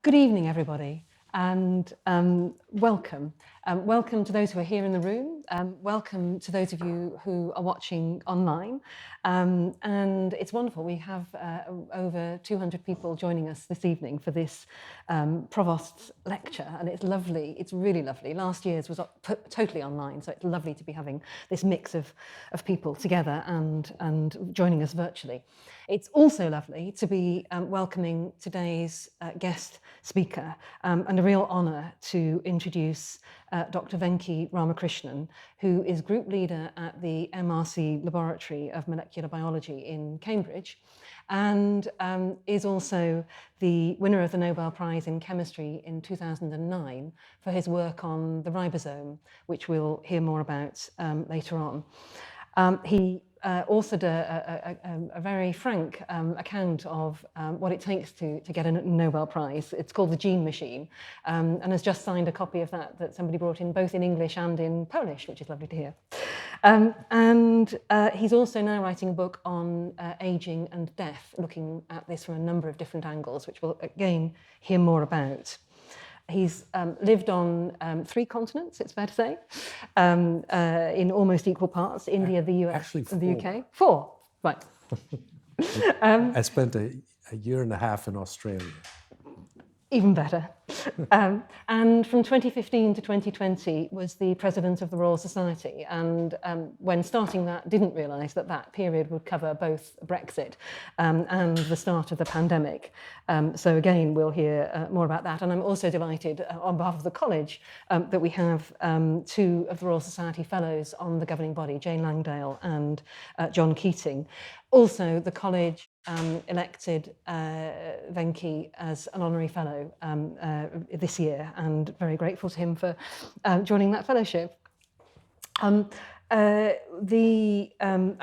Good evening, everybody, and welcome. Welcome to those who are here in the room. Welcome to those of you who are watching online. And it's wonderful. We have over 200 people joining us this evening for this Provost's lecture, and it's lovely. It's really lovely. Last year's was totally online, so it's lovely to be having this mix of people together and joining us virtually. It's also lovely to be welcoming today's guest speaker, and a real honour to introduce Dr. Venki Ramakrishnan, who is group leader at the MRC Laboratory of Molecular Biology in Cambridge, and is also the winner of the Nobel Prize in Chemistry in 2009 for his work on the ribosome, which we'll hear more about later on. He authored a very frank account of what it takes to get a Nobel Prize. It's called The Gene Machine, and has just signed a copy of that somebody brought in, both in English and in Polish, which is lovely to hear. And he's also now writing a book on aging and death, looking at this from a number of different angles, which we'll again hear more about. He's lived on 3 continents, it's fair to say, in almost equal parts: India, the US, and the UK. 4, right. I spent a year and a half in Australia. Even better. And from 2015 to 2020 was the president of the Royal Society, and when starting that, didn't realise that period would cover both Brexit and the start of the pandemic. So again, we'll hear more about that. And I'm also delighted on behalf of the college that we have 2 of the Royal Society Fellows on the governing body, Jane Langdale and John Keating. Also, the college elected Venki as an Honorary Fellow this year, and very grateful to him for joining that fellowship. I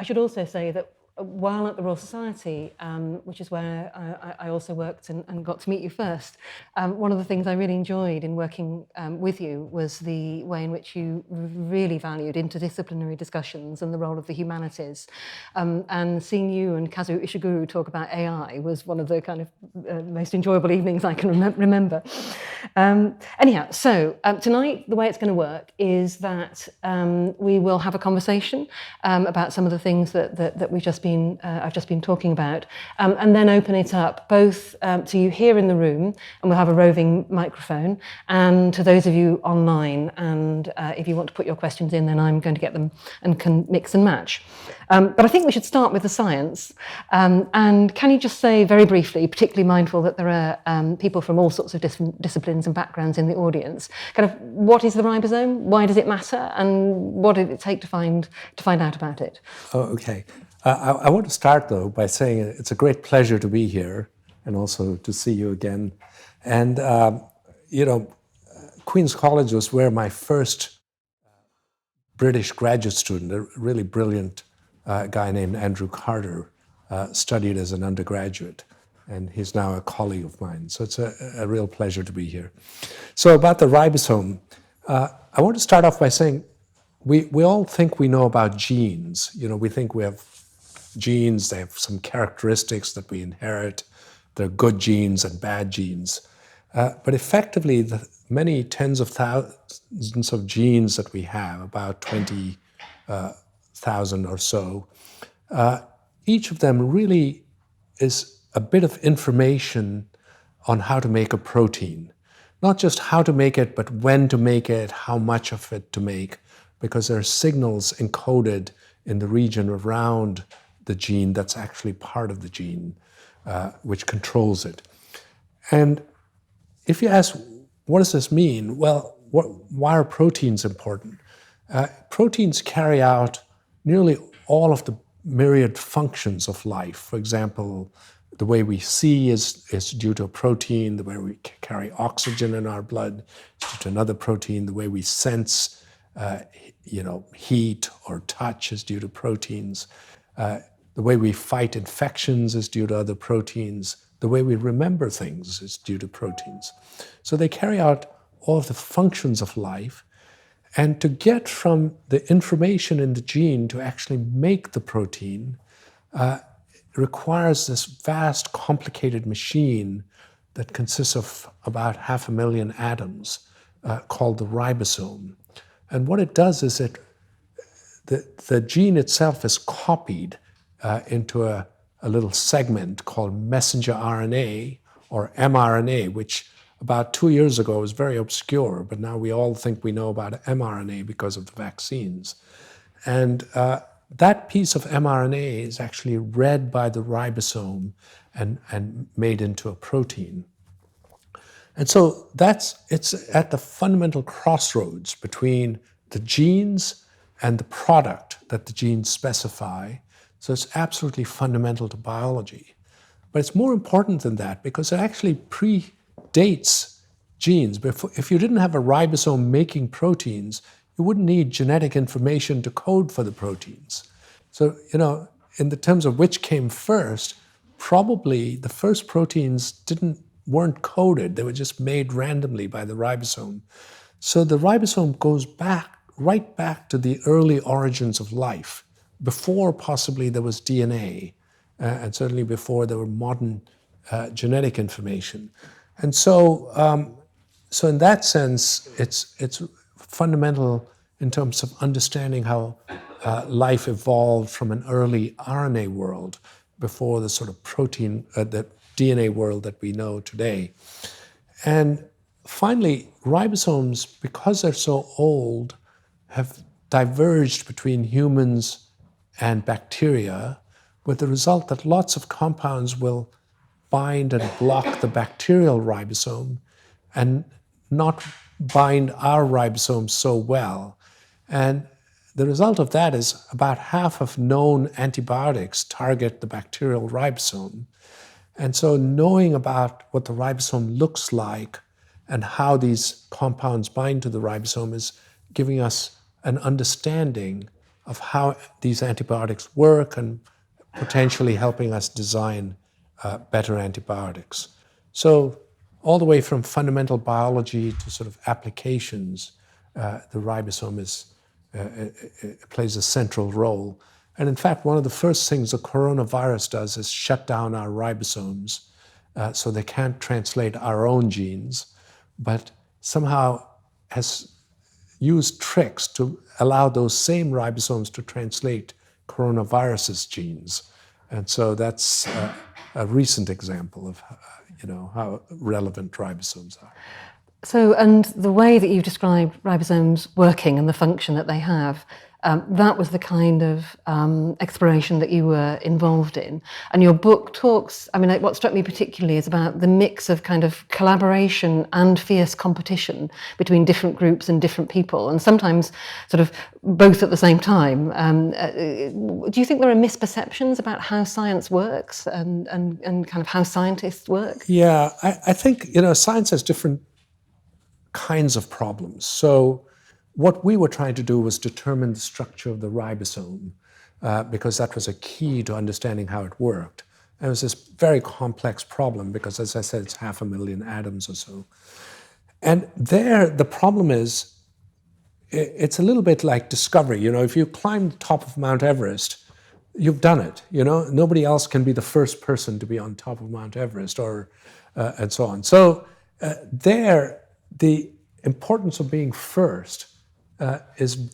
should also say that while at the Royal Society, which is where I also worked and got to meet you first, one of the things I really enjoyed in working with you was the way in which you really valued interdisciplinary discussions and the role of the humanities. And seeing you and Kazu Ishiguro talk about AI was one of the kind of most enjoyable evenings I can remember. Anyhow, so tonight the way it's going to work is that we will have a conversation about some of the things that we've just been I've just been talking about, and then open it up both to you here in the room, and we'll have a roving microphone, and to those of you online. And if you want to put your questions in, then I'm going to get them and can mix and match. But I think we should start with the science. And can you just say very briefly, particularly mindful that there are people from all sorts of different disciplines and backgrounds in the audience, kind of what is the ribosome, why does it matter, and what did it take to find out about it? Oh, okay. I want to start, though, by saying it's a great pleasure to be here and also to see you again. And, Queen's College was where my first British graduate student, a really brilliant guy named Andrew Carter, studied as an undergraduate. And he's now a colleague of mine. So it's a real pleasure to be here. So about the ribosome, I want to start off by saying we all think we know about genes. We think we have genes, they have some characteristics that we inherit. There are good genes and bad genes. But effectively, the many tens of thousands of genes that we have, about 20,000 or so, each of them really is a bit of information on how to make a protein. Not just how to make it, but when to make it, how much of it to make, because there are signals encoded in the region around the gene that's actually part of the gene, which controls it. And if you ask, what does this mean? Well, why are proteins important? Proteins carry out nearly all of the myriad functions of life. For example, the way we see is due to a protein. The way we carry oxygen in our blood is due to another protein. The way we sense heat or touch is due to proteins. The way we fight infections is due to other proteins. The way we remember things is due to proteins. So they carry out all of the functions of life. And to get from the information in the gene to actually make the protein requires this vast, complicated machine that consists of about 500,000 atoms called the ribosome. And what it does is the gene itself is copied into a little segment called messenger RNA or mRNA, which about 2 years ago was very obscure, but now we all think we know about mRNA because of the vaccines. And that piece of mRNA is actually read by the ribosome and made into a protein. And so it's at the fundamental crossroads between the genes and the product that the genes specify. So it's absolutely fundamental to biology. But it's more important than that because it actually predates genes. If you didn't have a ribosome making proteins, you wouldn't need genetic information to code for the proteins. So, in the terms of which came first, probably the first proteins weren't coded. They were just made randomly by the ribosome. So the ribosome goes right back to the early origins of life, before possibly there was DNA, and certainly before there were modern genetic information. And so in that sense, it's fundamental in terms of understanding how life evolved from an early RNA world before the sort of protein, the DNA world that we know today. And finally, ribosomes, because they're so old, have diverged between humans and bacteria, with the result that lots of compounds will bind and block the bacterial ribosome and not bind our ribosomes so well. And the result of that is about half of known antibiotics target the bacterial ribosome. And so knowing about what the ribosome looks like and how these compounds bind to the ribosome is giving us an understanding of how these antibiotics work and potentially helping us design better antibiotics. So all the way from fundamental biology to sort of applications, the ribosome plays a central role. And in fact, one of the first things the coronavirus does is shut down our ribosomes so they can't translate our own genes, but somehow has used tricks to allow those same ribosomes to translate coronavirus's genes. And so that's a recent example of how relevant ribosomes are. So, and the way that you described ribosomes working and the function that they have, that was the kind of exploration that you were involved in. And your book talks, what struck me particularly is about the mix of kind of collaboration and fierce competition between different groups and different people, and sometimes sort of both at the same time. Do you think there are misperceptions about how science works and kind of how scientists work? Yeah, I think, science has different kinds of problems. So what we were trying to do was determine the structure of the ribosome because that was a key to understanding how it worked. And it was this very complex problem because, as I said, it's 500,000 atoms or so. And there, the problem is, it's a little bit like discovery. If you climb the top of Mount Everest, you've done it. Nobody else can be the first person to be on top of Mount Everest and so on. So the importance of being first is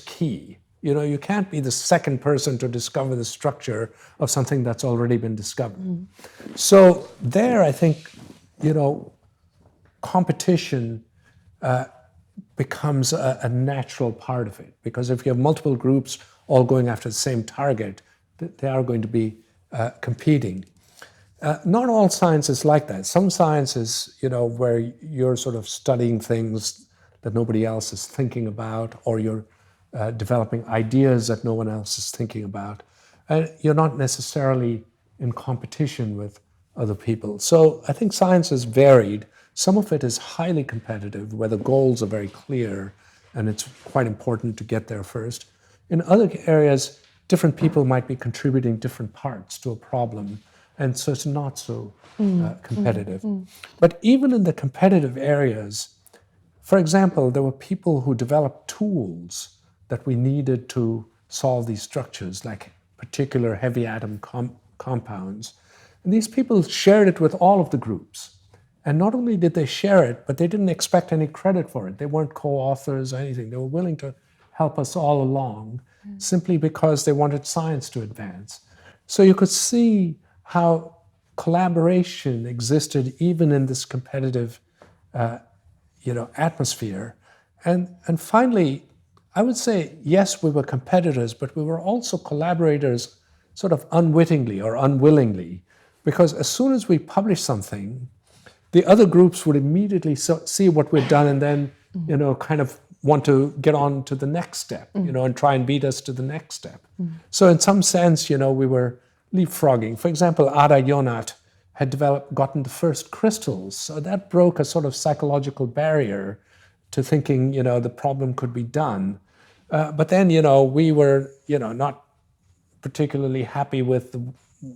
key. You can't be the second person to discover the structure of something that's already been discovered. Mm. So there, I think, competition becomes a natural part of it, because if you have multiple groups all going after the same target, they are going to be competing. Not all science is like that. Some science is, where you're sort of studying things that nobody else is thinking about, or you're developing ideas that no one else is thinking about. And you're not necessarily in competition with other people. So I think science is varied. Some of it is highly competitive, where the goals are very clear, and it's quite important to get there first. In other areas, different people might be contributing different parts to a problem, and so it's not so competitive. But even in the competitive areas, for example, there were people who developed tools that we needed to solve these structures, like particular heavy atom compounds. And these people shared it with all of the groups. And not only did they share it, but they didn't expect any credit for it. They weren't co-authors or anything. They were willing to help us all along simply because they wanted science to advance. So you could see how collaboration existed even in this competitive atmosphere. And finally, I would say, yes, we were competitors, but we were also collaborators sort of unwittingly or unwillingly, because as soon as we published something, the other groups would immediately see what we'd done and then, kind of want to get on to the next step, and try and beat us to the next step. So in some sense, we were leapfrogging. For example, Ada Jonat had gotten the first crystals. So that broke a sort of psychological barrier to thinking, the problem could be done. But then, we were, not particularly happy with the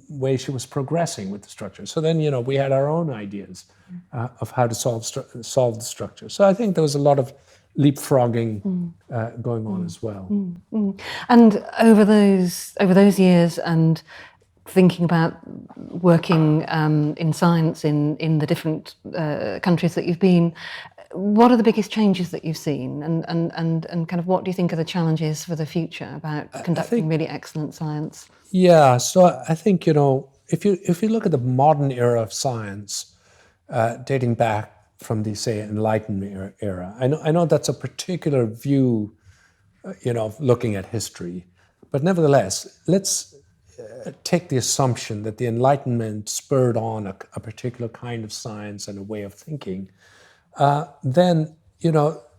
way she was progressing with the structure. So then, we had our own ideas of how to solve the structure. So I think there was a lot of leapfrogging going on as well. And over those years and thinking about working in science in the different countries that you've been, what are the biggest changes that you've seen, and kind of what do you think are the challenges for the future about conducting really excellent science? Yeah, so I think, if you look at the modern era of science, dating back from the, say, Enlightenment era, I know that's a particular view, of looking at history, but nevertheless, let's take the assumption that the Enlightenment spurred on a particular kind of science and a way of thinking. Then,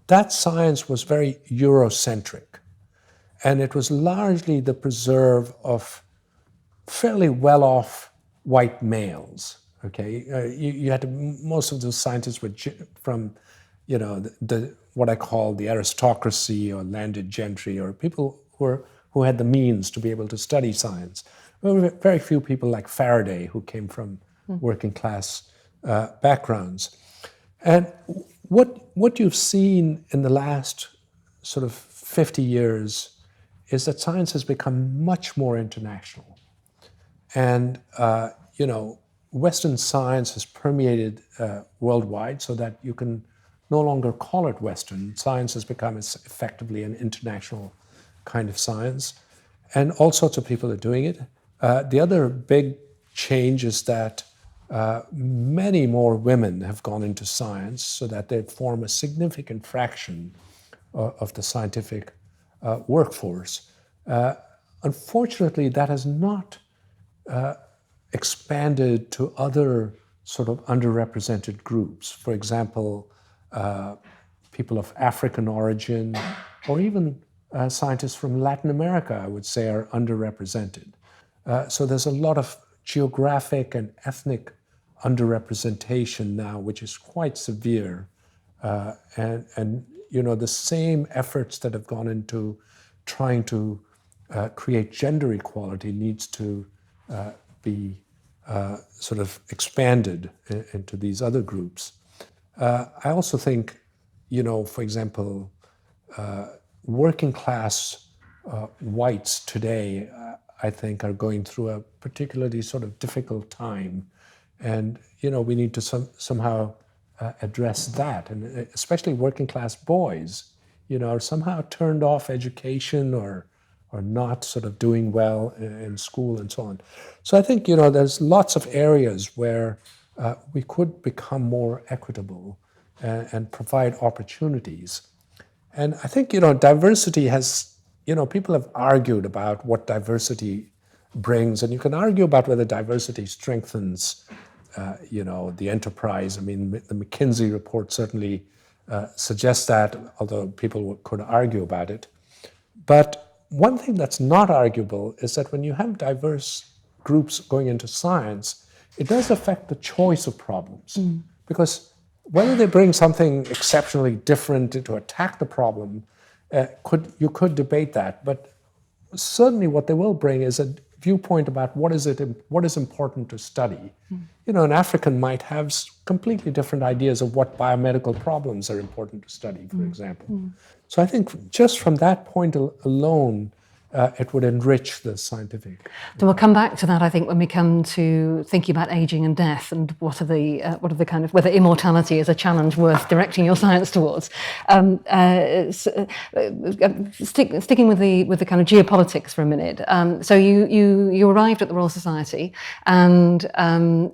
that science was very Eurocentric. And it was largely the preserve of fairly well-off white males, okay? You had most of those scientists were from, what I call the aristocracy or landed gentry, or people who had the means to be able to study science. There were very few people like Faraday who came from working class backgrounds. And what you've seen in the last sort of 50 years is that science has become much more international. And, Western science has permeated worldwide so that you can no longer call it Western. Science has become effectively an international kind of science. And all sorts of people are doing it. The other big change is that many more women have gone into science so that they form a significant fraction of the scientific workforce. Unfortunately, that has not expanded to other sort of underrepresented groups. For example, people of African origin, or even scientists from Latin America, I would say, are underrepresented. So there's a lot of geographic and ethnic underrepresentation now, which is quite severe. And the same efforts that have gone into trying to create gender equality needs to be sort of expanded into these other groups. I also think, for example, working class whites today, I think, are going through a particularly sort of difficult time. And, we need to somehow address that. And especially working class boys, are somehow turned off education or not sort of doing well in school and so on. So I think, there's lots of areas where we could become more equitable and provide opportunities. And I think, diversity has, people have argued about what diversity brings, and you can argue about whether diversity strengthens, the enterprise. I mean, the McKinsey report certainly suggests that, although people could argue about it. But one thing that's not arguable is that when you have diverse groups going into science, it does affect the choice of problems. Because whether they bring something exceptionally different to attack the problem, you could debate that. But certainly what they will bring is a viewpoint about what is important to study. An African might have completely different ideas of what biomedical problems are important to study, for example. So I think just from that point alone, it would enrich the scientific. So we'll come back to that, I think, when we come to thinking about aging and death and what are the kind of, whether immortality is a challenge worth directing your science towards. Sticking with the kind of geopolitics for a minute. So you arrived at the Royal Society, and then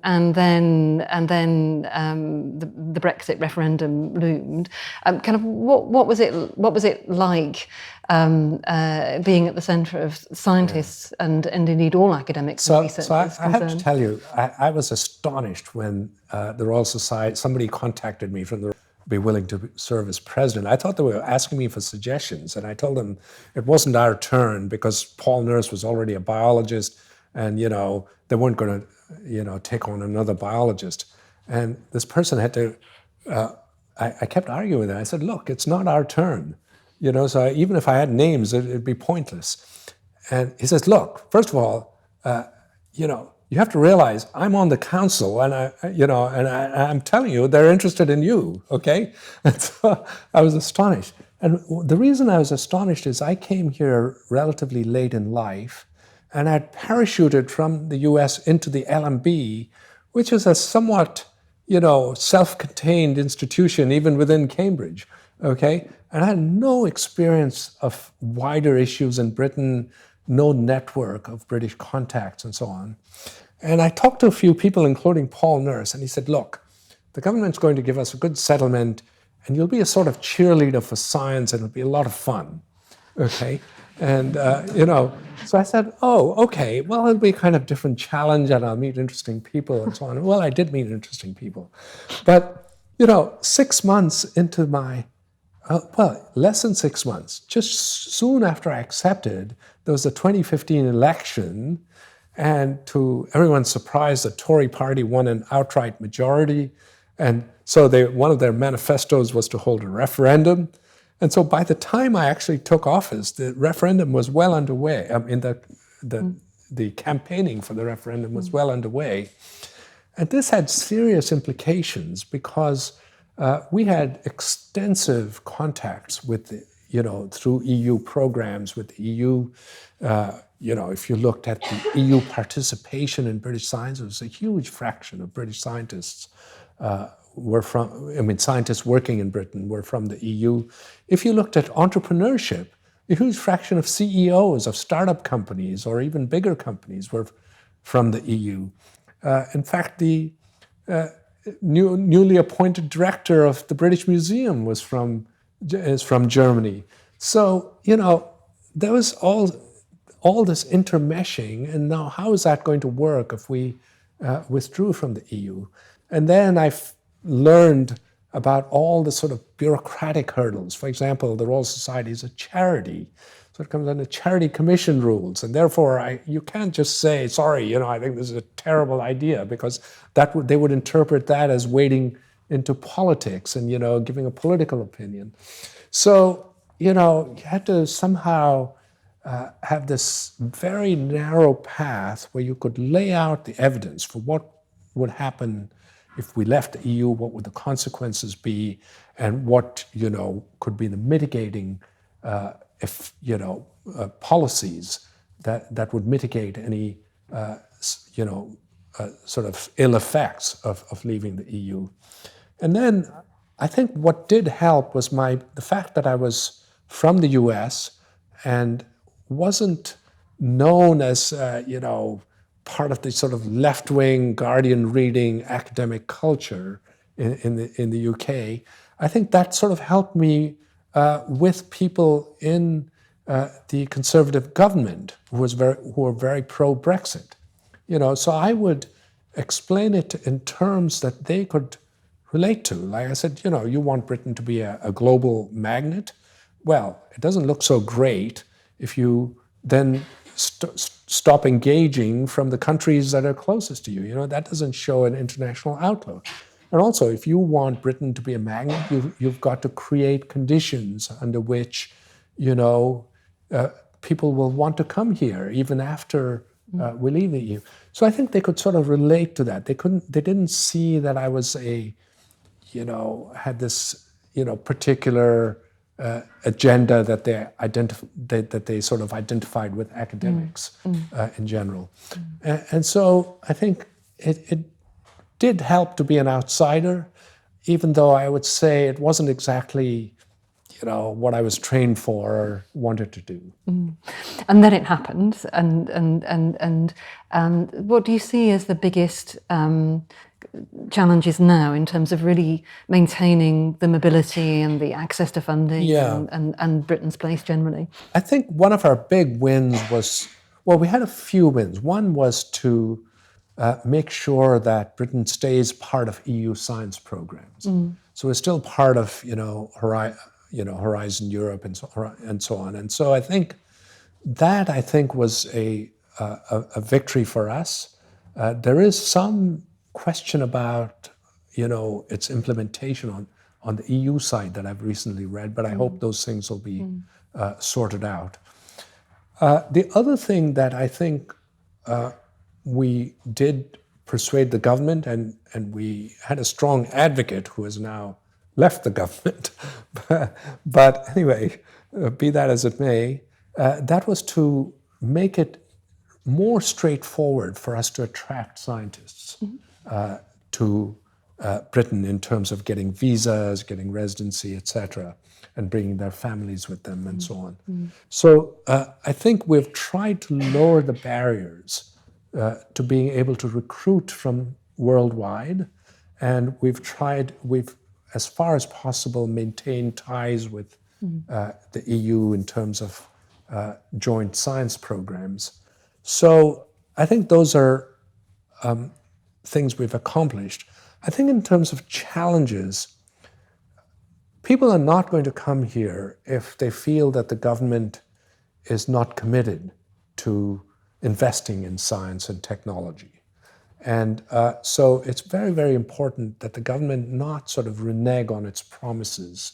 the Brexit referendum loomed. Kind of what was it like? Being at the centre of scientists and indeed all academics and researchers. So I have to tell you, I was astonished when the Royal Society, somebody contacted me from the be willing to serve as president. I thought they were asking me for suggestions, and I told them it wasn't our turn because Paul Nurse was already a biologist, and they weren't going to take on another biologist. And this person had to. I kept arguing with him. I said, "Look, it's not our turn." So even if I had names, it'd be pointless. And he says, look, first of all, you have to realize I'm on the council, and I'm telling you, they're interested in you, okay? And so I was astonished. And the reason I was astonished is I came here relatively late in life, and I'd parachuted from the US into the LMB, which is a somewhat, self-contained institution, even within Cambridge, okay? And I had no experience of wider issues in Britain, no network of British contacts and so on. And I talked to a few people, including Paul Nurse, and he said, look, the government's going to give us a good settlement, and you'll be a sort of cheerleader for science, and it'll be a lot of fun, okay? And, so I said, oh, okay, well, it'll be a kind of different challenge, and I'll meet interesting people and so on. Well, I did meet interesting people. But, 6 months into my less than 6 months. Just soon after I accepted, there was the 2015 election, and to everyone's surprise, the Tory party won an outright majority. And so one of their manifestos was to hold a referendum. And so by the time I actually took office, the referendum was well underway. I mean, the campaigning for the referendum was well underway. And this had serious implications because we had extensive contacts with through EU programs with the EU. If you looked at the EU participation in British science, it was a huge fraction of British scientists scientists working in Britain were from the EU. If you looked at entrepreneurship, a huge fraction of CEOs of startup companies or even bigger companies were from the EU. In fact, the newly appointed director of the British Museum is from Germany. So, there was all this intermeshing, and now how is that going to work if we withdrew from the EU? And then I learned about all the sort of bureaucratic hurdles. For example, the Royal Society is a charity, so it comes under charity commission rules, and therefore you can't just say, sorry, I think this is a terrible idea, because they would interpret that as wading into politics and, giving a political opinion. So, you had to somehow have this very narrow path where you could lay out the evidence for what would happen if we left the EU, what would the consequences be, and what, could be the mitigating policies that would mitigate any, sort of ill effects of leaving the EU. And then I think what did help was the fact that I was from the US and wasn't known as, part of the sort of left-wing Guardian reading academic culture in the UK. I think that sort of helped me with people in the Conservative government who were very pro-Brexit. So I would explain it in terms that they could relate to. Like I said, you want Britain to be a global magnet. Well, it doesn't look so great if you then stop engaging from the countries that are closest to you. That doesn't show an international outlook. And also, if you want Britain to be a magnet, you've got to create conditions under which, people will want to come here even after we leave the EU. So I think they could sort of relate to that. They didn't see that I was had this, particular agenda that they sort of identified with academics in general. And so I think it did help to be an outsider, even though I would say it wasn't exactly, what I was trained for or wanted to do. And then it happened. And what do you see as the biggest challenges now in terms of really maintaining the mobility and the access to funding and Britain's place generally? I think one of our big wins was, we had a few wins. One was to make sure that Britain stays part of EU science programs. So we're still part of, Horizon Europe and so on. And so I think that was a victory for us. There is some question about, its implementation on the EU side that I've recently read, but I hope those things will be sorted out. The other thing that I think we did persuade the government, and we had a strong advocate who has now left the government, but anyway, be that as it may, that was to make it more straightforward for us to attract scientists to Britain in terms of getting visas, getting residency, etc., and bringing their families with them and so on. So I think we've tried to lower the barriers to being able to recruit from worldwide, and we've as far as possible maintained ties with the EU in terms of joint science programs. So I think those are things we've accomplished. I think in terms of challenges, people are not going to come here if they feel that the government is not committed to investing in science and technology. And so it's very, very important that the government not sort of renege on its promises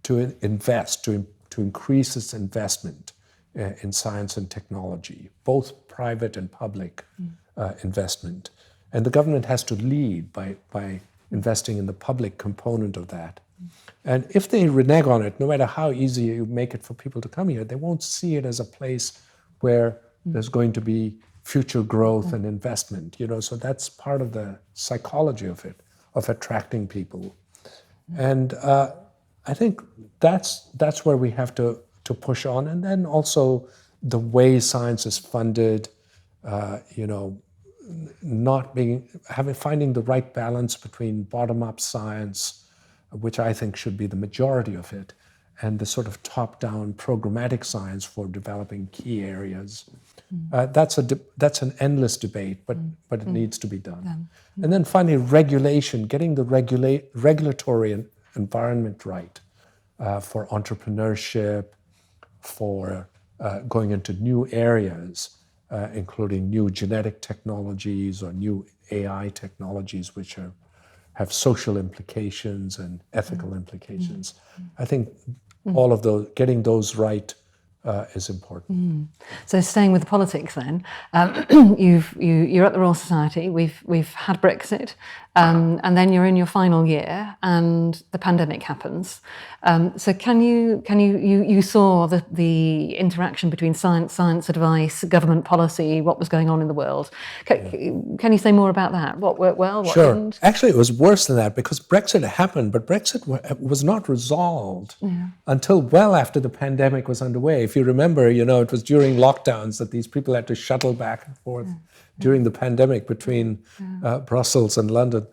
to invest, to increase its investment in science and technology, both private and public investment. And the government has to lead by investing in the public component of that. And if they renege on it, no matter how easy you make it for people to come here, they won't see it as a place where there's going to be future growth and investment. So that's part of the psychology of it, of attracting people. And I think that's where we have to push on. And then also the way science is funded, finding the right balance between bottom-up science, which I think should be the majority of it, and the sort of top-down programmatic science for developing key areas. That's an endless debate, but it needs to be done. And then finally, regulation, getting the regulatory environment right for entrepreneurship, for going into new areas, including new genetic technologies or new AI technologies, which have social implications and ethical implications. I think all of those, getting those right is important. So staying with the politics then, you're at the Royal Society, we've had Brexit, and then you're in your final year and the pandemic happens. So you saw the interaction between science advice, government policy, what was going on in the world. Can you say more about that? What worked well, what didn't? Actually, it was worse than that because Brexit happened, but Brexit was not resolved until well after the pandemic was underway. If you remember, it was during lockdowns that these people had to shuttle back and forth during the pandemic between Brussels and London.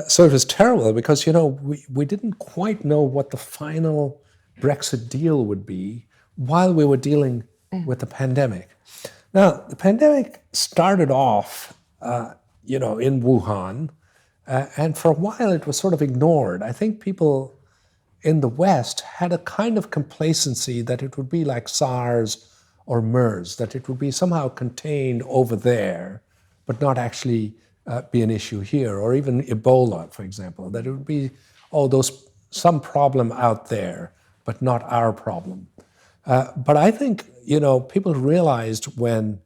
So it was terrible because, we didn't quite know what the final Brexit deal would be while we were dealing with the pandemic. Now, the pandemic started off, in Wuhan, and for a while it was sort of ignored. I think people in the West had a kind of complacency that it would be like SARS or MERS, that it would be somehow contained over there, but not actually be an issue here, or even Ebola, for example, that it would be, some problem out there, but not our problem. But I think, people realized when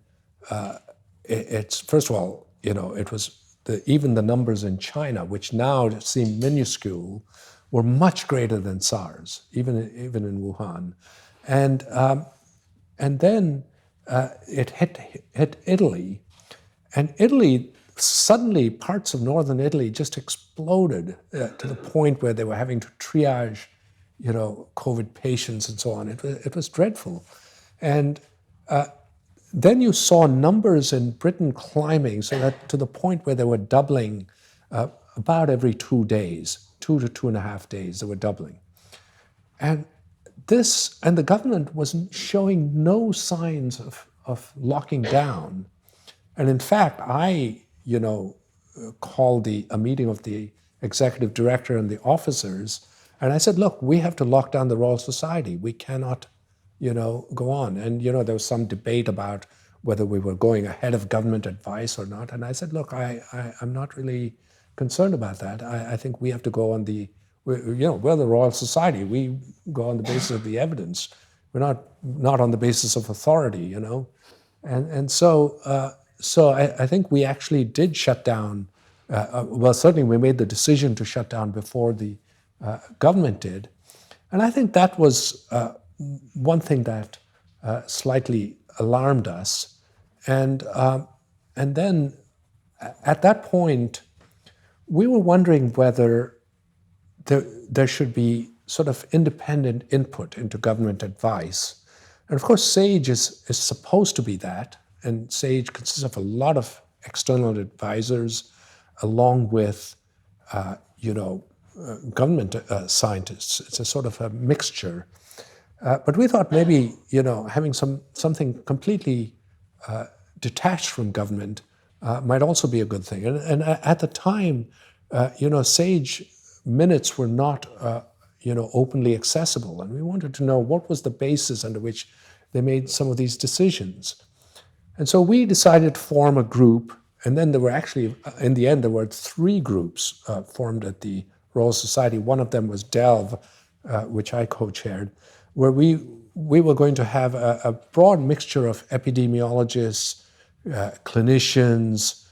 it's, first of all, it was even the numbers in China, which now seem minuscule, were much greater than SARS, even in Wuhan. And then it hit Italy. And Italy, suddenly parts of northern Italy just exploded to the point where they were having to triage, COVID patients and so on. It was dreadful. And then you saw numbers in Britain climbing, so that to the point where they were doubling about every 2 days, 2 to 2.5 days, they were doubling. And the government was showing no signs of locking down. And in fact, I, called a meeting of the executive director and the officers, and I said, look, we have to lock down the Royal Society. We cannot, go on. And, there was some debate about whether we were going ahead of government advice or not. And I said, look, I'm not really concerned about that. I think we have to go on we're the Royal Society. We go on the basis of the evidence. We're not on the basis of authority, And so I think we actually did shut down. Well, certainly we made the decision to shut down before the government did. And I think that was one thing that slightly alarmed us. And then at that point, we were wondering whether there should be sort of independent input into government advice. And of course, SAGE is supposed to be that. And SAGE consists of a lot of external advisors, along with, government scientists. It's a sort of a mixture. But we thought maybe, having something completely detached from government might also be a good thing. And at the time, SAGE minutes were not, openly accessible. And we wanted to know what was the basis under which they made some of these decisions. And so we decided to form a group, and then there were actually, in the end, there were 3 groups formed at the Royal Society. One of them was DELV, which I co-chaired, where we were going to have a broad mixture of epidemiologists, clinicians,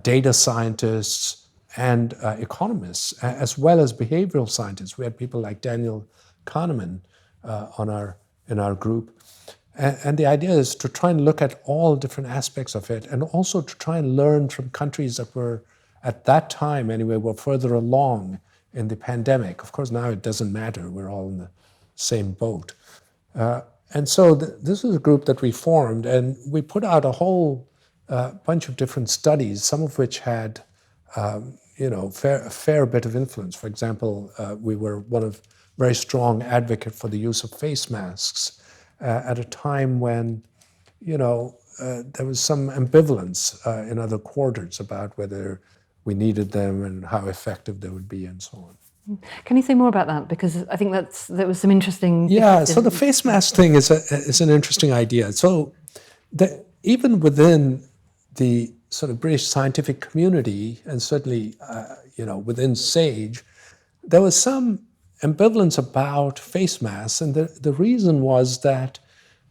data scientists, and economists, as well as behavioral scientists. We had people like Daniel Kahneman in our group. And the idea is to try and look at all different aspects of it, and also to try and learn from countries that were, at that time anyway, were further along in the pandemic. Of course, now it doesn't matter. We're all in the same boat. And so this was a group that we formed, and we put out a whole bunch of different studies, some of which had a fair bit of influence. For example, we were one of very strong advocate for the use of face masks at a time when, there was some ambivalence in other quarters about whether we needed them and how effective they would be and so on. Can you say more about that? Because I think there was some interesting... Yeah, so the face mask thing is an interesting idea. So even within the sort of British scientific community, and certainly, within SAGE, there was some ambivalence about face masks. And the reason was that,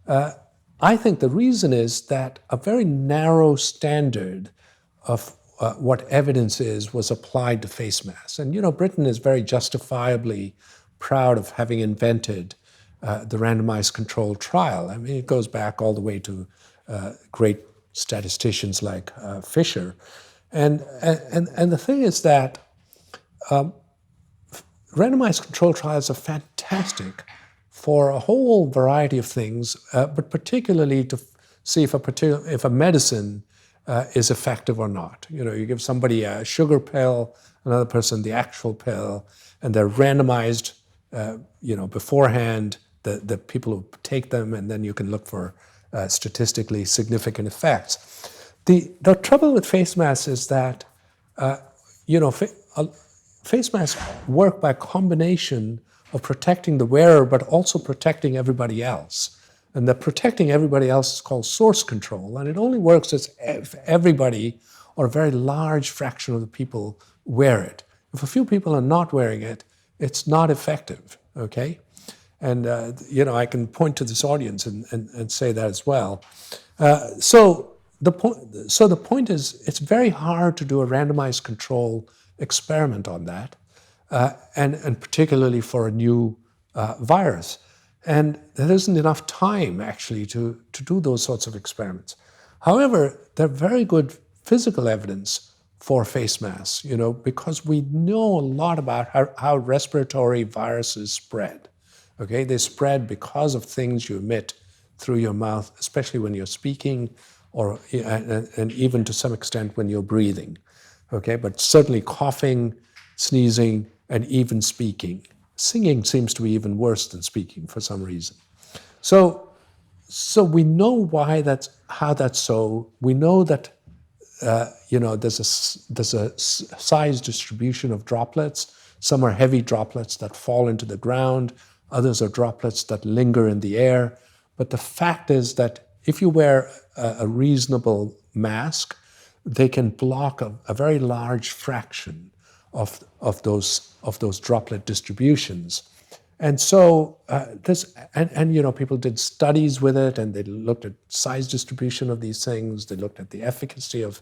I think the reason is that a very narrow standard of what evidence is was applied to face masks. And, Britain is very justifiably proud of having invented the randomized controlled trial. I mean, it goes back all the way to great statisticians like Fisher. And the thing is that randomized controlled trials are fantastic for a whole variety of things, but particularly to see if a medicine is effective or not. You give somebody a sugar pill, another person the actual pill, and they're randomized, beforehand, the people who take them, and then you can look for statistically significant effects. The trouble with face masks is that, face masks work by a combination of protecting the wearer, but also protecting everybody else. And the protecting everybody else is called source control, and it only works if everybody, or a very large fraction of the people, wear it. If a few people are not wearing it, it's not effective, okay? And, I can point to this audience and say that as well. So the point is, it's very hard to do a randomized control experiment on that. and particularly for a new virus. And there isn't enough time, actually, to do those sorts of experiments. However, there are very good physical evidence for face masks, because we know a lot about how respiratory viruses spread. Okay, they spread because of things you emit through your mouth, especially when you're speaking, and even to some extent when you're breathing. Okay, but certainly coughing, sneezing, and even speaking. Singing seems to be even worse than speaking for some reason. So we know how that's so. We know that there's a size distribution of droplets. Some are heavy droplets that fall into the ground. Others are droplets that linger in the air. But the fact is that if you wear a reasonable mask, they can block a very large fraction of those droplet distributions. And so people did studies with it, and they looked at size distribution of these things. They looked at the efficacy of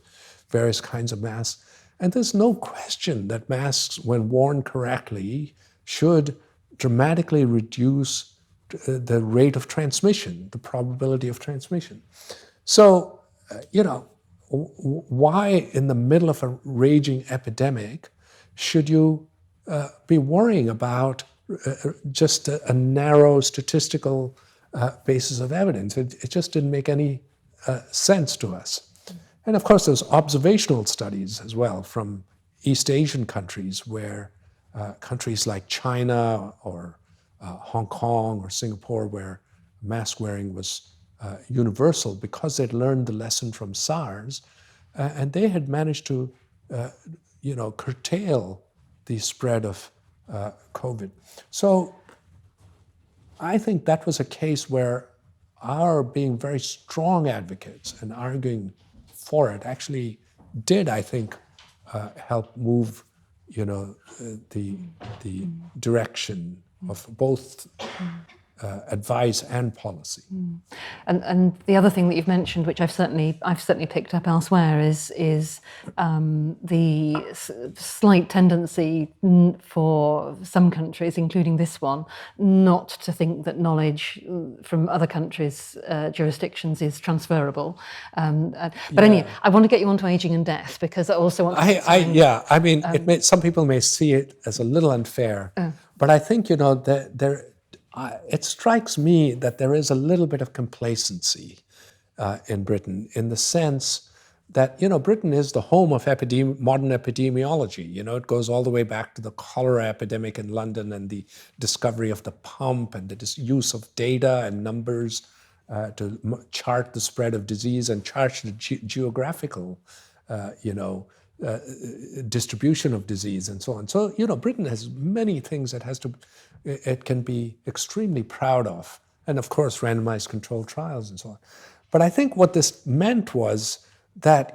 various kinds of masks. And there's no question that masks, when worn correctly, should dramatically reduce the rate of transmission, the probability of transmission. So, why in the middle of a raging epidemic should you be worrying about just a narrow statistical basis of evidence? It just didn't make any sense to us. And of course, there's observational studies as well from East Asian countries, where countries like China or Hong Kong or Singapore, where mask wearing was universal because they'd learned the lesson from SARS, and they had managed to, curtail the spread of COVID. So I think that was a case where our being very strong advocates and arguing for it actually did, I think, help move, the direction of both advice and policy. And the other thing that you've mentioned, which I've certainly picked up elsewhere, is the slight tendency for some countries, including this one, not to think that knowledge from other countries' jurisdictions is transferable. But anyway, I want to get you onto aging and death, because I also want to... some people may see it as a little unfair, but I think, it strikes me that there is a little bit of complacency in Britain, in the sense that, Britain is the home of modern epidemiology. It goes all the way back to the cholera epidemic in London and the discovery of the pump and the use of data and numbers to chart the spread of disease and chart the geographical, distribution of disease and so on. So, Britain has many things that it can be extremely proud of. And of course, randomized controlled trials and so on. But I think what this meant was that,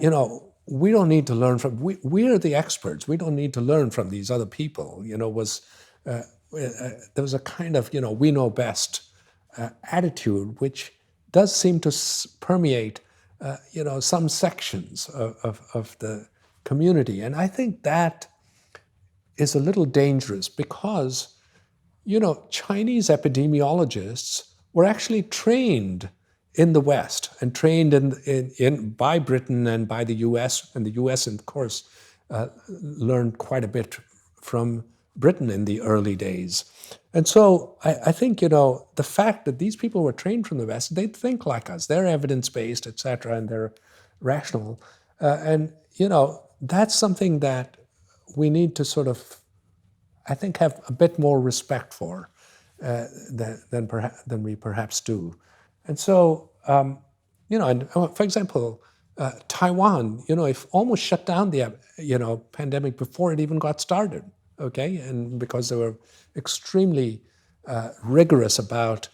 we don't need to learn from, we are the experts. We don't need to learn from these other people. There was a kind of, we know best attitude, which does seem to permeate, some sections of the community. And I think that is a little dangerous, because Chinese epidemiologists were actually trained in the West and trained by Britain and by the US. And the US, of course, learned quite a bit from Britain in the early days. And so I think, the fact that these people were trained from the West, they think like us. They're evidence-based, et cetera, and they're rational. And that's something that we need to sort of, I think, have a bit more respect for than we perhaps do. And so, for example, Taiwan, if almost shut down the pandemic before it even got started, okay? And because they were extremely rigorous about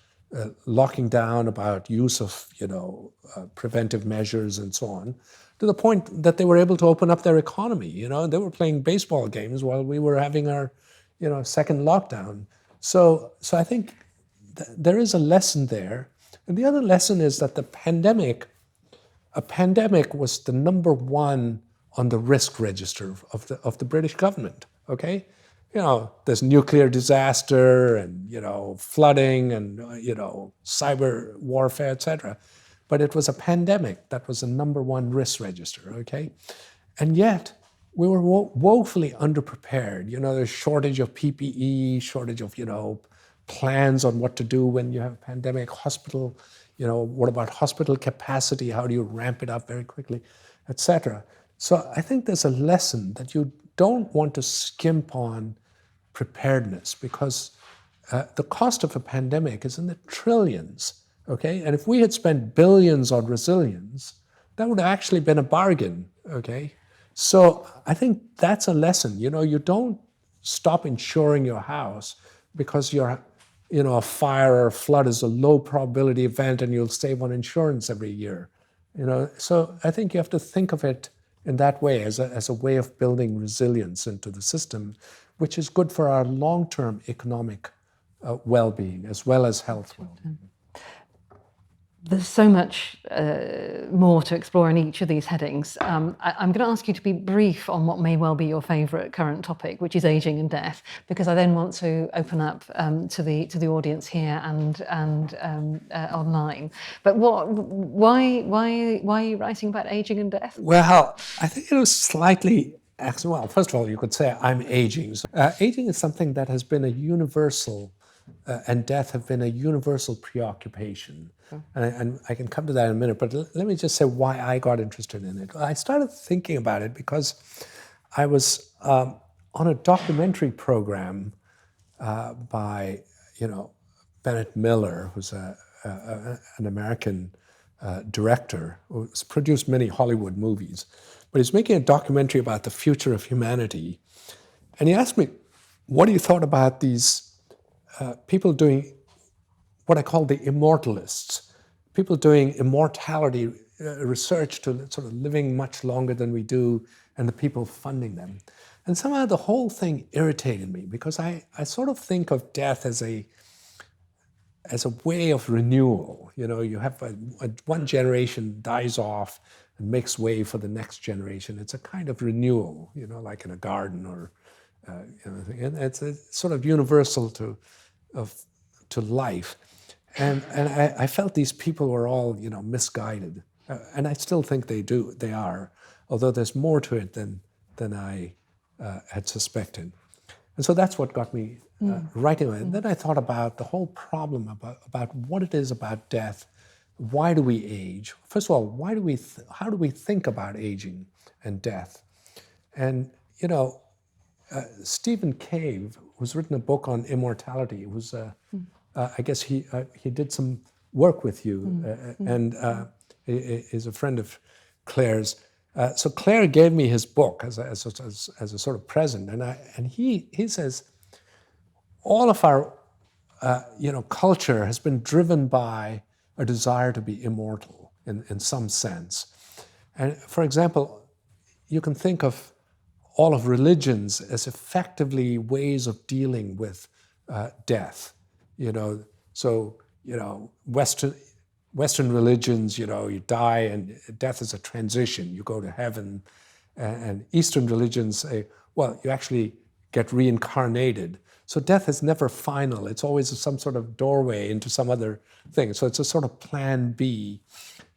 locking down, about use of preventive measures and so on, to the point that they were able to open up their economy. They were playing baseball games while we were having our second lockdown. So I think there is a lesson there. And the other lesson is that a pandemic was the number one on the risk register of the British government, okay? there's nuclear disaster and, flooding and, cyber warfare, etc. But it was a pandemic that was the number one risk register, okay? And yet, we were woefully underprepared. There's shortage of PPE, shortage of, plans on what to do when you have a pandemic, hospital, what about hospital capacity? How do you ramp it up very quickly, etc. So I think there's a lesson that you don't want to skimp on preparedness, because the cost of a pandemic is in the trillions, okay? And if we had spent billions on resilience, that would have actually been a bargain, okay? So I think that's a lesson. You don't stop insuring your house because a fire or a flood is a low probability event and you'll save on insurance every year. So I think you have to think of it in that way, as a way of building resilience into the system, which is good for our long-term economic well-being as well as health well-being. There's so much more to explore in each of these headings. I'm going to ask you to be brief on what may well be your favourite current topic, which is ageing and death, because I then want to open up to the audience here and online. But why are you writing about ageing and death? Well, I think it was slightly. Well, first of all, you could say I'm aging. Aging is something that has been a universal, and death have been a universal preoccupation. And I can come to that in a minute, but let me just say why I got interested in it. I started thinking about it because I was on a documentary program by, Bennett Miller, who's an American director who's produced many Hollywood movies. But he's making a documentary about the future of humanity. And he asked me, what do you thought about these people doing what I call the immortalists, people doing immortality research to sort of living much longer than we do, and the people funding them. And somehow the whole thing irritated me, because I sort of think of death as a way of renewal. You have one generation dies off and makes way for the next generation. It's a kind of renewal, like in a garden or, and it's sort of universal to life. And I felt these people were all, misguided. And I still think they are, although there's more to it than I had suspected. And so that's what got me writing on it. And then I thought about the whole problem about what it is about death. Why do we age? First of all, how do we think about aging and death? And, Stephen Cave, who's written a book on immortality, was I guess he did some work with you, and is a friend of Claire's. So Claire gave me his book as a sort of present, and he says all of our culture has been driven by a desire to be immortal in some sense. And for example, you can think of all of religions as effectively ways of dealing with death. So Western religions, you die and death is a transition. You go to heaven, and Eastern religions say, well, you actually get reincarnated. So death is never final. It's always some sort of doorway into some other thing. So it's a sort of plan B,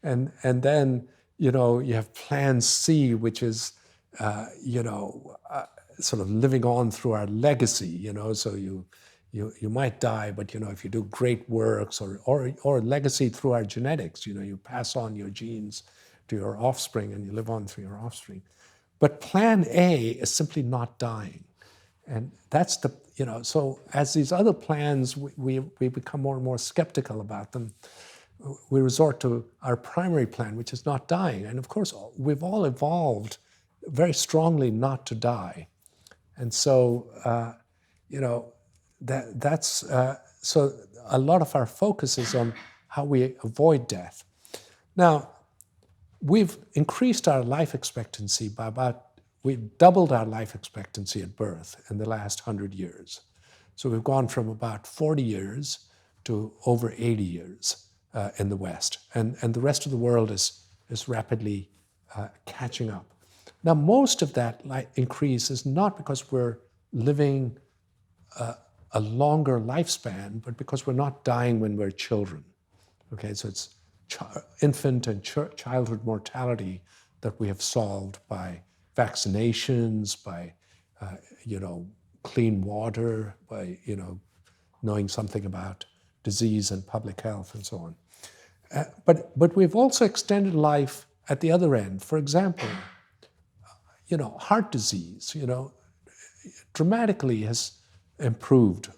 and then you have plan C, which is sort of living on through our legacy. So you might die, but if you do great works, or legacy through our genetics, you pass on your genes to your offspring and you live on through your offspring. But plan A is simply not dying. And that's so as these other plans, we become more and more skeptical about them. We resort to our primary plan, which is not dying. And of course, we've all evolved very strongly not to die. And so, so a lot of our focus is on how we avoid death. Now, we've increased our life expectancy by we've doubled our life expectancy at birth in the last 100 years. So we've gone from about 40 years to over 80 years in the West. And the rest of the world is rapidly catching up. Now, most of that increase is not because we're living a longer lifespan, but because we're not dying when we're children. Okay, so it's infant and childhood mortality that we have solved by vaccinations, by clean water, by knowing something about disease and public health and so on. But we've also extended life at the other end. For example, heart disease, dramatically has improved,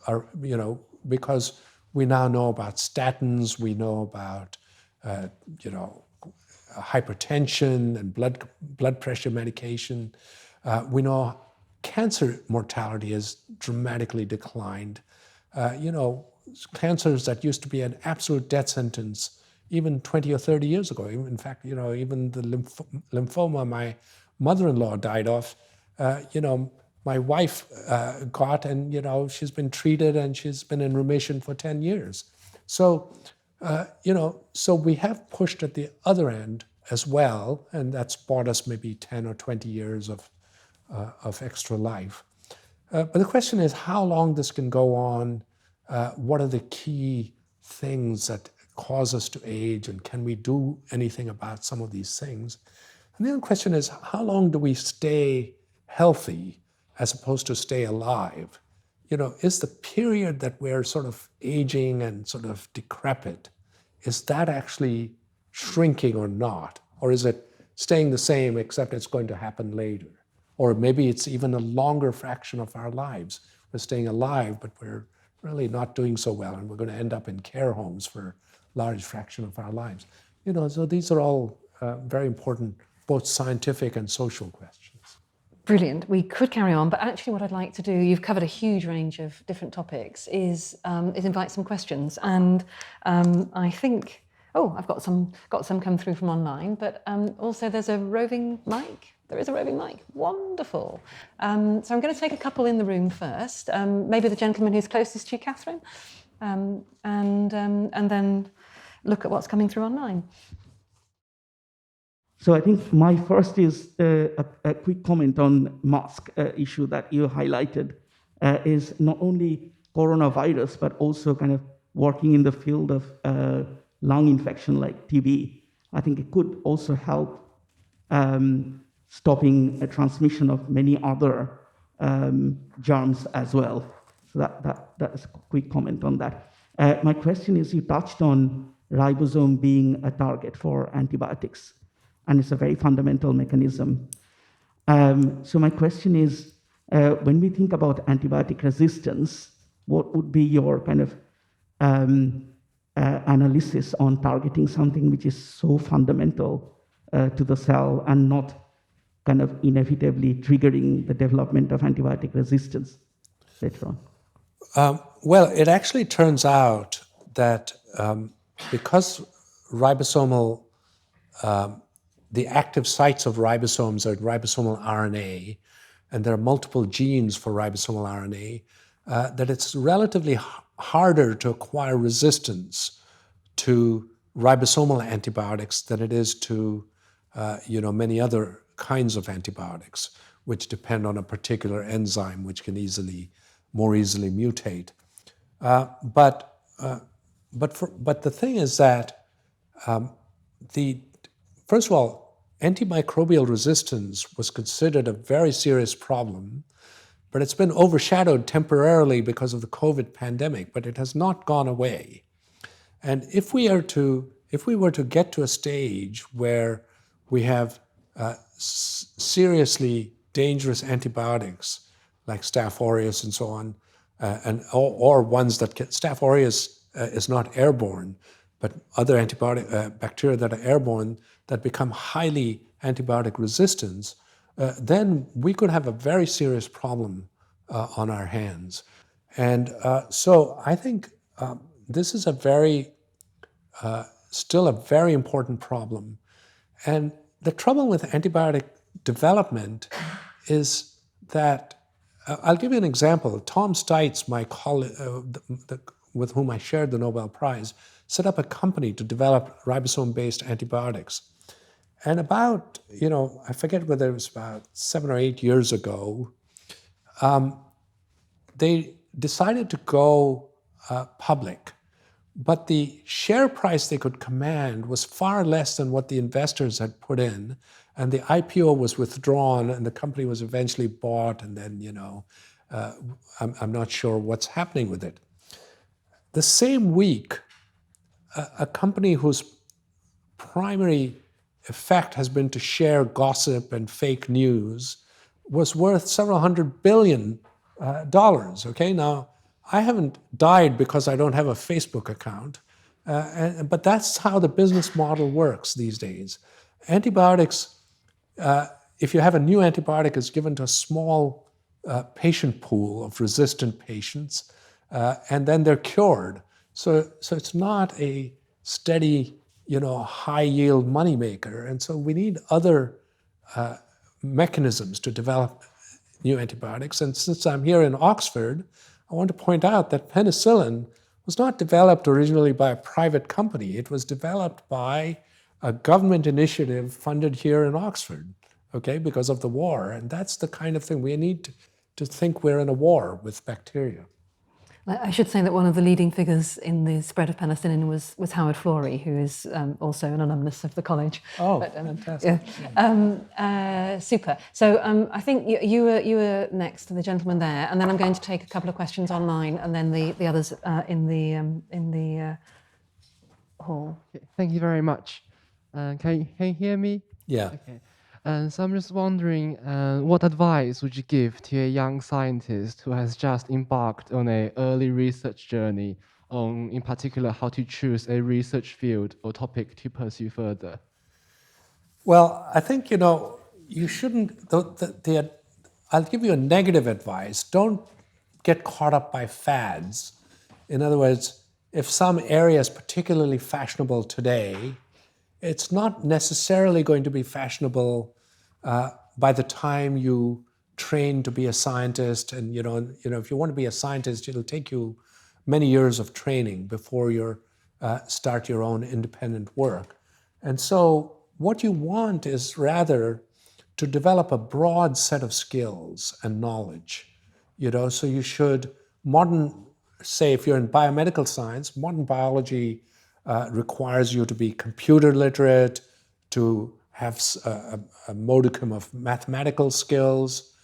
because we now know about statins, we know about, hypertension and blood pressure medication. We know cancer mortality has dramatically declined. Cancers that used to be an absolute death sentence even 20 or 30 years ago. In fact, even the lymphoma my mother-in-law died of, my wife got, and she's been treated and she's been in remission for 10 years. So, so we have pushed at the other end as well, and that's bought us maybe 10 or 20 years of extra life. But the question is how long this can go on. What are the key things that cause us to age, and can we do anything about some of these things? And the other question is, how long do we stay healthy as opposed to stay alive? Is the period that we're sort of aging and sort of decrepit, is that actually shrinking or not? Or is it staying the same except it's going to happen later? Or maybe it's even a longer fraction of our lives. We're staying alive, but we're really not doing so well, and we're going to end up in care homes for a large fraction of our lives. So these are all very important, both scientific and social questions. Brilliant. We could carry on, but actually what I'd like to do, you've covered a huge range of different topics, is invite some questions. And I think, I've got some come through from online, but also there's a roving mic. There is a roving mic. Wonderful. So I'm going to take a couple in the room first. Maybe the gentleman who's closest to you, Catherine, and then look at what's coming through online. So I think my first is a quick comment on mask issue that you highlighted, is not only coronavirus, but also kind of working in the field of lung infection like TB. I think it could also help stopping a transmission of many other germs as well. So that is a quick comment on that. My question is, you touched on ribosome being a target for antibiotics, and it's a very fundamental mechanism. So my question is, when we think about antibiotic resistance, what would be your kind of analysis on targeting something which is so fundamental to the cell and not kind of inevitably triggering the development of antibiotic resistance later on? Well, it actually turns out that because ribosomal, the active sites of ribosomes are ribosomal RNA, and there are multiple genes for ribosomal RNA, that it's relatively harder to acquire resistance to ribosomal antibiotics than it is to many other kinds of antibiotics, which depend on a particular enzyme which can more easily mutate. But the thing is that first of all, antimicrobial resistance was considered a very serious problem, but it's been overshadowed temporarily because of the COVID pandemic, but it has not gone away. And if we were to get to a stage where we have seriously dangerous antibiotics like Staph aureus and so on, or ones that Staph aureus is not airborne, but other bacteria that are airborne that become highly antibiotic resistant, then we could have a very serious problem on our hands. And so I think this is still a very important problem. And the trouble with antibiotic development is that, I'll give you an example. Tom Stites, my colleague, with whom I shared the Nobel Prize, set up a company to develop ribosome-based antibiotics. And I forget whether it was about 7 or 8 years ago, they decided to go public, but the share price they could command was far less than what the investors had put in, and the IPO was withdrawn, and the company was eventually bought, and then, I'm not sure what's happening with it. The same week, a company whose primary effect has been to share gossip and fake news was worth several $100 billion. Okay, now I haven't died because I don't have a Facebook account, but that's how the business model works these days. Antibiotics, if you have a new antibiotic, is given to a small patient pool of resistant patients, and then they're cured. So it's not a steady, high yield moneymaker, and so we need other mechanisms to develop new antibiotics. And since I'm here in Oxford, I want to point out that penicillin was not developed originally by a private company. It was developed by a government initiative funded here in Oxford, okay, because of the war. And that's the kind of thing we need to think we're in a war with bacteria. I should say that one of the leading figures in the spread of penicillin was Howard Florey, who is also an alumnus of the college. Oh, fantastic. Yeah. Super. So I think you were next, the gentleman there, and then I'm going to take a couple of questions online, and then the others in the hall. Thank you very much. Can you hear me? Yeah. Okay. So I'm just wondering, what advice would you give to a young scientist who has just embarked on an early research journey on, in particular, how to choose a research field or topic to pursue further? Well, I think, you shouldn't, I'll give you a negative advice. Don't get caught up by fads. In other words, if some area is particularly fashionable today, it's not necessarily going to be fashionable by the time you train to be a scientist. And if you want to be a scientist, it'll take you many years of training before you start your own independent work. And so what you want is rather to develop a broad set of skills and knowledge. So you should say if you're in biomedical science, modern biology requires you to be computer literate, to have a modicum of mathematical skills,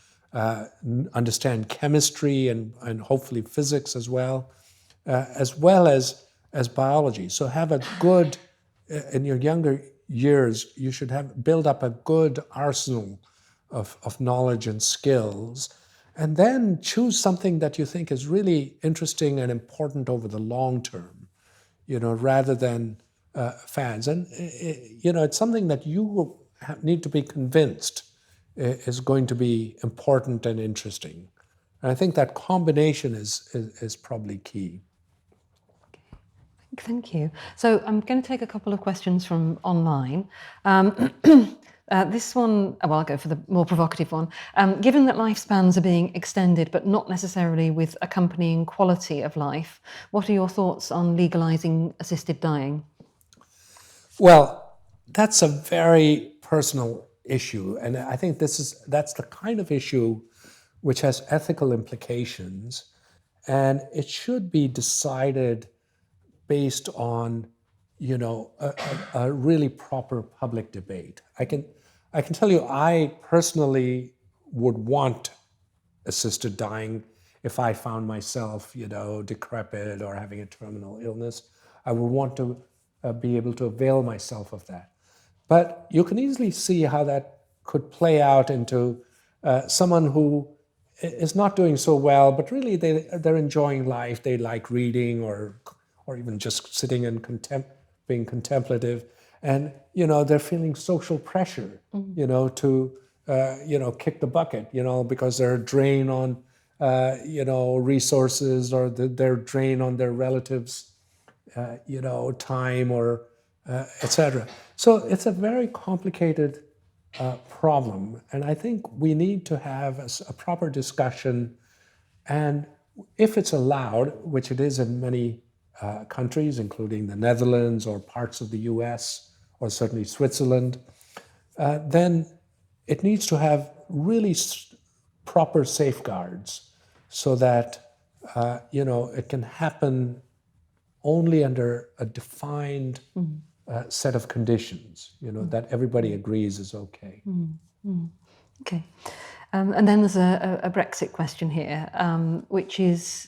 understand chemistry and hopefully physics as well as biology. So have a good, in your younger years, you should build up a good arsenal of knowledge and skills, and then choose something that you think is really interesting and important over the long term, rather than fads. And, it's something that you will need to be convinced is going to be important and interesting. And I think that combination is probably key. Thank you. So I'm going to take a couple of questions from online. This one, I'll go for the more provocative one. Given that lifespans are being extended, but not necessarily with accompanying quality of life, what are your thoughts on legalizing assisted dying? Well, that's a very personal issue. And I think that's the kind of issue which has ethical implications. And it should be decided based on, a really proper public debate. I can tell you, I personally would want assisted dying if I found myself, decrepit or having a terminal illness. I would want to be able to avail myself of that. But you can easily see how that could play out into someone who is not doing so well, but really they're enjoying life. They like reading or even just sitting and being contemplative. And, they're feeling social pressure, to, kick the bucket, because they're a drain on, resources, or they're a drain on their relatives, time, or etc. So it's a very complicated problem. And I think we need to have a proper discussion. And if it's allowed, which it is in many countries, including the Netherlands or parts of the US, or certainly Switzerland, then it needs to have really proper safeguards so that, it can happen only under a defined set of conditions, that everybody agrees is okay. Okay. And then there's a Brexit question here, which is,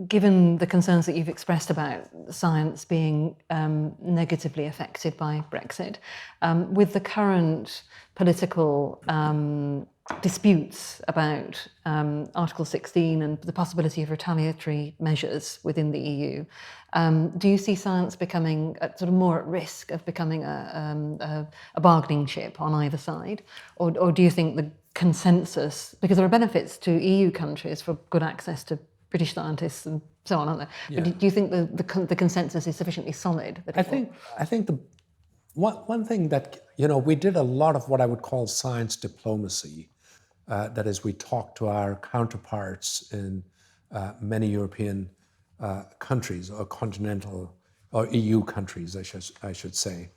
given the concerns that you've expressed about science being negatively affected by Brexit, with the current political disputes about Article 16 and the possibility of retaliatory measures within the EU, do you see science becoming sort of more at risk of becoming a bargaining chip on either side? Or do you think the consensus, because there are benefits to EU countries for good access to British scientists and so on, aren't there? Yeah. But do you think the consensus is sufficiently solid? That I think the one thing that, we did a lot of what I would call science diplomacy. That is, we talked to our counterparts in many European countries, or continental, or EU countries, I should say,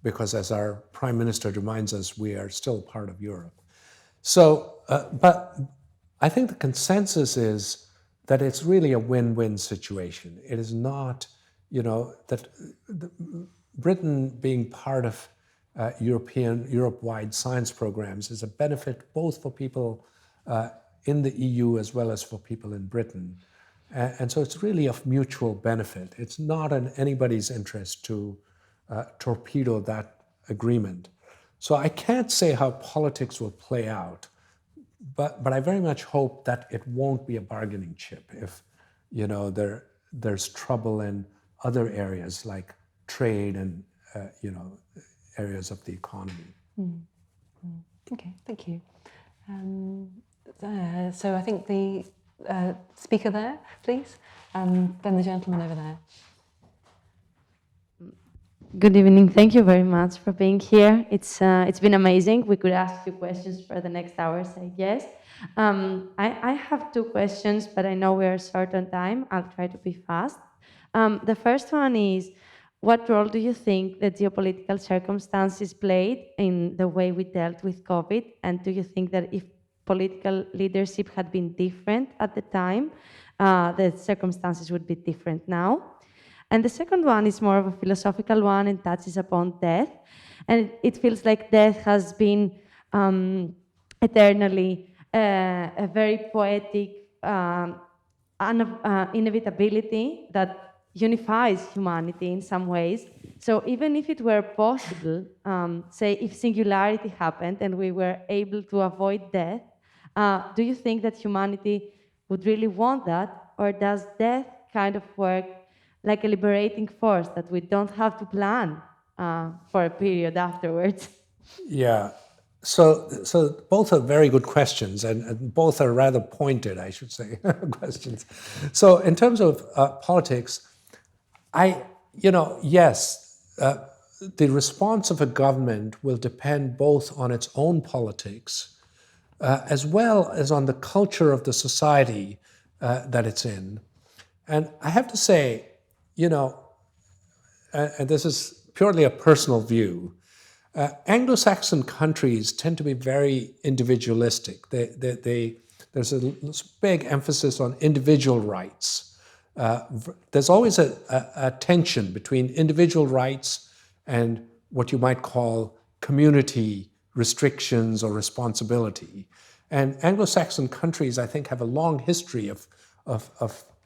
because as our Prime Minister reminds us, we are still part of Europe. So, but I think the consensus is that it's really a win-win situation. It is not, that Britain being part of Europe-wide science programs is a benefit both for people in the EU as well as for people in Britain. And so it's really of mutual benefit. It's not in anybody's interest to torpedo that agreement. So I can't say how politics will play out, but I very much hope that it won't be a bargaining chip if, there's trouble in other areas like trade and, areas of the economy. Okay, thank you. So I think the speaker there, please, and then the gentleman over there. Good evening. Thank you very much for being here. It's been amazing. We could ask you questions for the next hours, I guess. I have two questions, but I know we are short on time. I'll try to be fast. The first one is, what role do you think the geopolitical circumstances played in the way we dealt with COVID? And do you think that if political leadership had been different at the time, the circumstances would be different now? And the second one is more of a philosophical one and touches upon death. And it feels like death has been eternally a very poetic inevitability that unifies humanity in some ways. So even if it were possible, say if singularity happened and we were able to avoid death, do you think that humanity would really want that? Or does death kind of work like a liberating force that we don't have to plan for a period afterwards? Yeah. So both are very good questions, and both are rather pointed, I should say, questions. So in terms of politics, yes, the response of a government will depend both on its own politics as well as on the culture of the society that it's in. And I have to say, and this is purely a personal view, Anglo-Saxon countries tend to be very individualistic. There's a big emphasis on individual rights. There's always a tension between individual rights and what you might call community restrictions or responsibility. And Anglo-Saxon countries, I think, have a long history of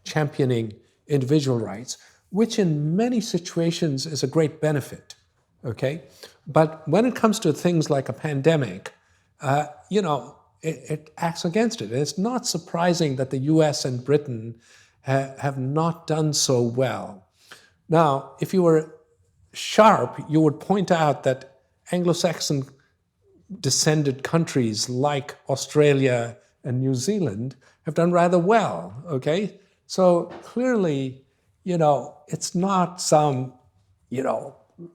championing individual rights, which in many situations is a great benefit, okay? But when it comes to things like a pandemic, it acts against it. And it's not surprising that the US and Britain have not done so well. Now, if you were sharp, you would point out that Anglo-Saxon descended countries like Australia and New Zealand have done rather well, okay? So clearly, it's not some,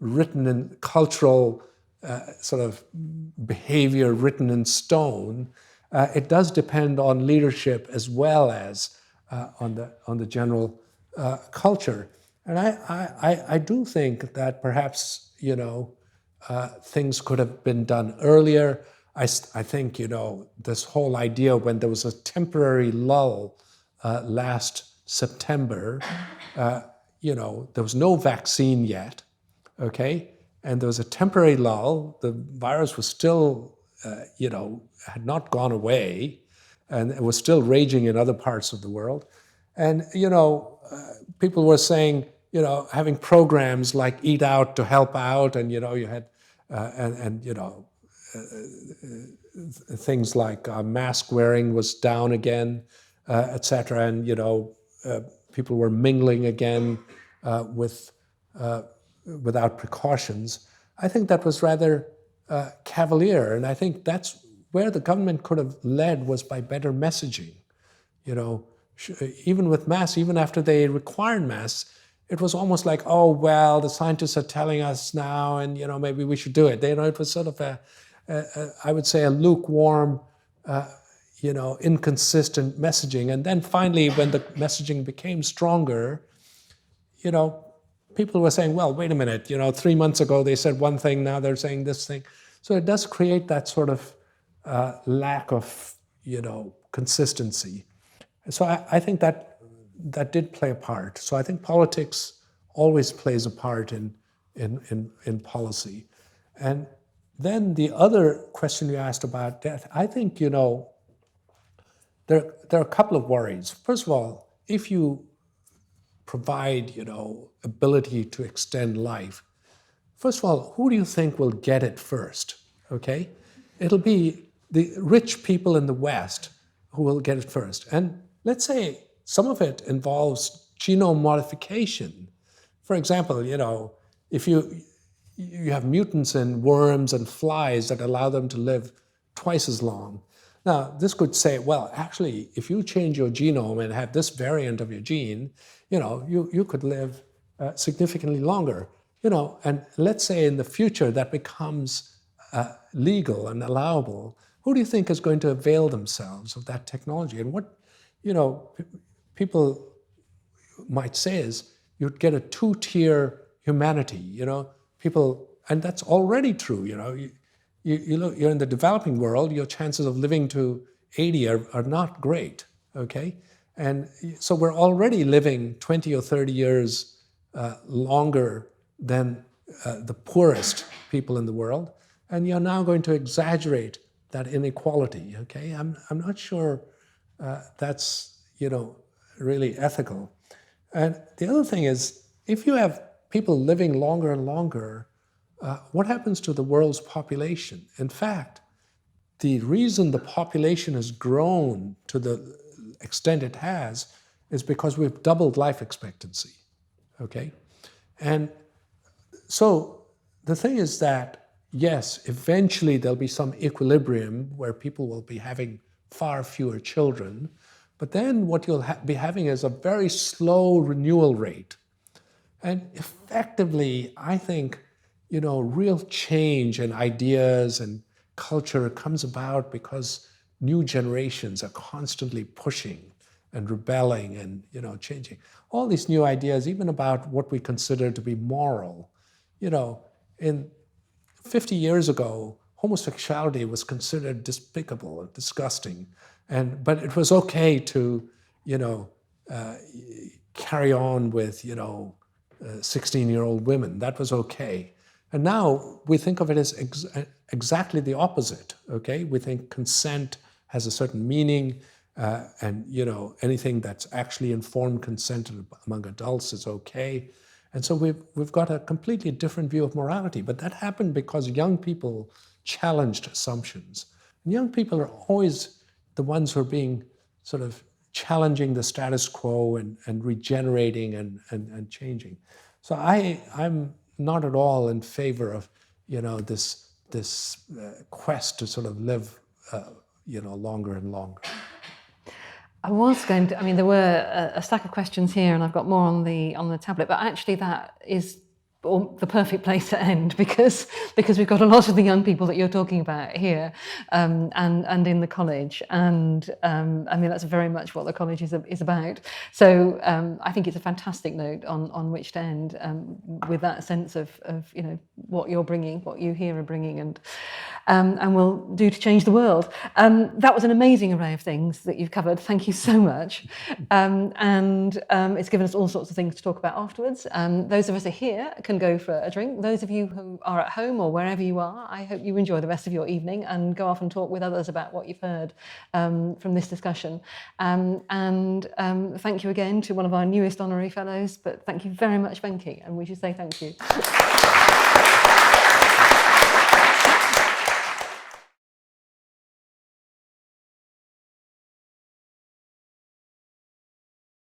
written in cultural sort of behavior written in stone. It does depend on leadership as well as on the general culture. And I do think that perhaps, things could have been done earlier. I think, this whole idea when there was a temporary lull last September, there was no vaccine yet, okay? And there was a temporary lull. The virus was still, had not gone away, and it was still raging in other parts of the world. And, people were saying, having programs like Eat Out to help out, and, you had, things like mask wearing was down again, etc. And, people were mingling again without precautions. I think that was rather cavalier, and I think that's where the government could have led, was by better messaging. Even with masks, even after they required masks, it was almost like, oh, well, the scientists are telling us now, and maybe we should do it. It was sort of I would say, a lukewarm, inconsistent messaging. And then finally, when the messaging became stronger, people were saying, well, wait a minute, 3 months ago they said one thing, now they're saying this thing. So it does create that sort of lack of, consistency. So I think that did play a part. So I think politics always plays a part in policy. And then the other question you asked about death, I think, there are a couple of worries. First of all, if you provide, ability to extend life, first of all, who do you think will get it first? Okay? It'll be the rich people in the West who will get it first. And let's say some of it involves genome modification. For example, if you have mutants in worms and flies that allow them to live twice as long. Now, this could say, well, actually, if you change your genome and have this variant of your gene, you could live significantly longer. And let's say in the future that becomes legal and allowable. Who do you think is going to avail themselves of that technology? And what, people might say is you'd get a two-tier humanity, people, and that's already true, you're in the developing world, your chances of living to 80 are not great, okay? And so we're already living 20 or 30 years longer than the poorest people in the world, and you're now going to exaggerate that inequality, okay? I'm not sure that's, really ethical. And the other thing is, if you have people living longer and longer, what happens to the world's population? In fact, the reason the population has grown to the extent it has is because we've doubled life expectancy, okay? And so the thing is that, yes, eventually there'll be some equilibrium where people will be having far fewer children, but then what you'll be having is a very slow renewal rate. And effectively, I think, real change in ideas and culture comes about because new generations are constantly pushing and rebelling and, changing. All these new ideas, even about what we consider to be moral. In 50 years ago, homosexuality was considered despicable and disgusting. But it was okay to, carry on with, 16-year-old women. That was okay. And now we think of it as exactly the opposite, okay? We think consent has a certain meaning, and, anything that's actually informed consent among adults is okay. And so we've got a completely different view of morality. But that happened because young people challenged assumptions. And young people are always the ones who are being sort of challenging the status quo and regenerating and changing. So I'm not at all in favor of, this quest to sort of live, longer and longer. I was going to, there were a stack of questions here, and I've got more on the tablet, but actually that is the perfect place to end because we've got a lot of the young people that you're talking about here, and in the college, and that's very much what the college is about. So I think it's a fantastic note on which to end, with that sense of what you're bringing, what you here are bringing, and will do to change the world. That was an amazing array of things that you've covered. Thank you so much. It's given us all sorts of things to talk about afterwards. Those of us who are here can go for a drink. Those of you who are at home or wherever you are, I hope you enjoy the rest of your evening and go off and talk with others about what you've heard from this discussion. Thank you again to one of our newest Honorary Fellows, but thank you very much, Venki, and we should say thank you.